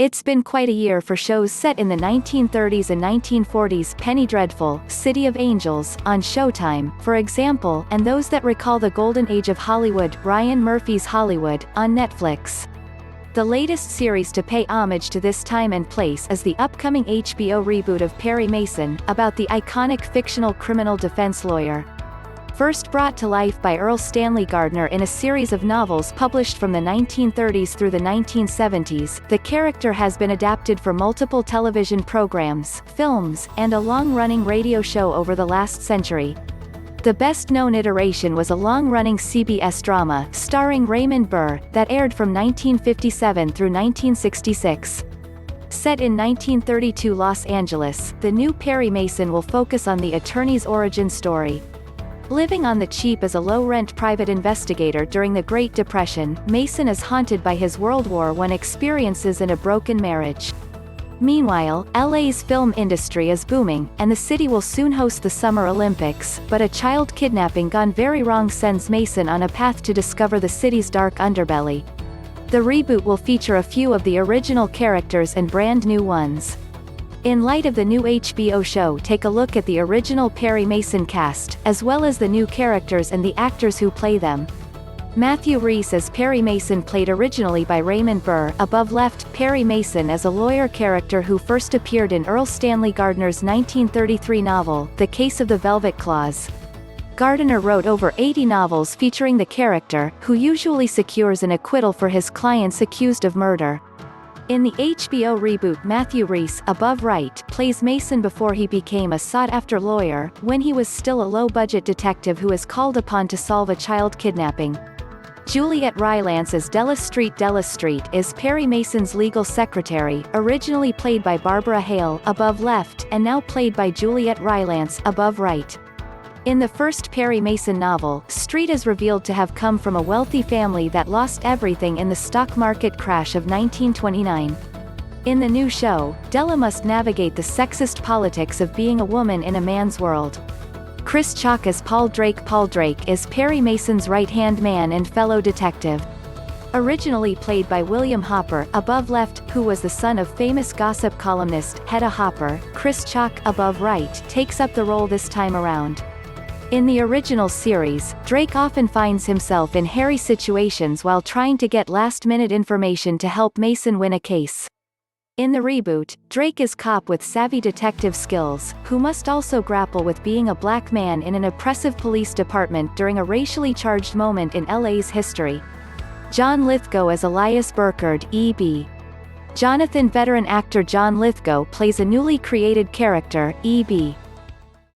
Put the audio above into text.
It's been quite a year for shows set in the 1930s and 1940s. Penny Dreadful, City of Angels, on Showtime, for example, and those that recall the golden age of Hollywood, Ryan Murphy's Hollywood, on Netflix. The latest series to pay homage to this time and place is the upcoming HBO reboot of Perry Mason, about the iconic fictional criminal defense lawyer. First brought to life by Erle Stanley Gardner in a series of novels published from the 1930s through the 1970s, the character has been adapted for multiple television programs, films, and a long-running radio show over the last century. The best-known iteration was a long-running CBS drama, starring Raymond Burr, that aired from 1957 through 1966. Set in 1932 Los Angeles, the new Perry Mason will focus on the attorney's origin story. Living on the cheap as a low-rent private investigator during the Great Depression, Mason is haunted by his World War I experiences and a broken marriage. Meanwhile, LA's film industry is booming, and the city will soon host the Summer Olympics, but a child kidnapping gone very wrong sends Mason on a path to discover the city's dark underbelly. The reboot will feature a few of the original characters and brand new ones. In light of the new HBO show, take a look at the original Perry Mason cast, as well as the new characters and the actors who play them. Matthew Rhys as Perry Mason, played originally by Raymond Burr. Above left, Perry Mason as a lawyer character who first appeared in Erle Stanley Gardner's 1933 novel, The Case of the Velvet Claws. Gardner wrote over 80 novels featuring the character, who usually secures an acquittal for his clients accused of murder. In the HBO reboot, Matthew Rhys, above right, plays Mason before he became a sought-after lawyer, when he was still a low-budget detective who is called upon to solve a child kidnapping. Juliet Rylance as StreetDella Street is Perry Mason's legal secretary, originally played by Barbara Hale, above left, and now played by Juliet Rylance, above right. In the first Perry Mason novel, Street is revealed to have come from a wealthy family that lost everything in the stock market crash of 1929. In the new show, Della must navigate the sexist politics of being a woman in a man's world. Chris Chalk as Paul DrakePaul Drake is Perry Mason's right-hand man and fellow detective. Originally played by William Hopper, above left, who was the son of famous gossip columnist, Hedda Hopper, Chris Chalk, above right, takes up the role this time around. In the original series, Drake often finds himself in hairy situations while trying to get last-minute information to help Mason win a case. In the reboot, Drake is cop with savvy detective skills, who must also grapple with being a black man in an oppressive police department during a racially charged moment in LA's history. John Lithgow as Elias Birchard, E.B. JonathanVeteran actor John Lithgow plays a newly created character, E.B.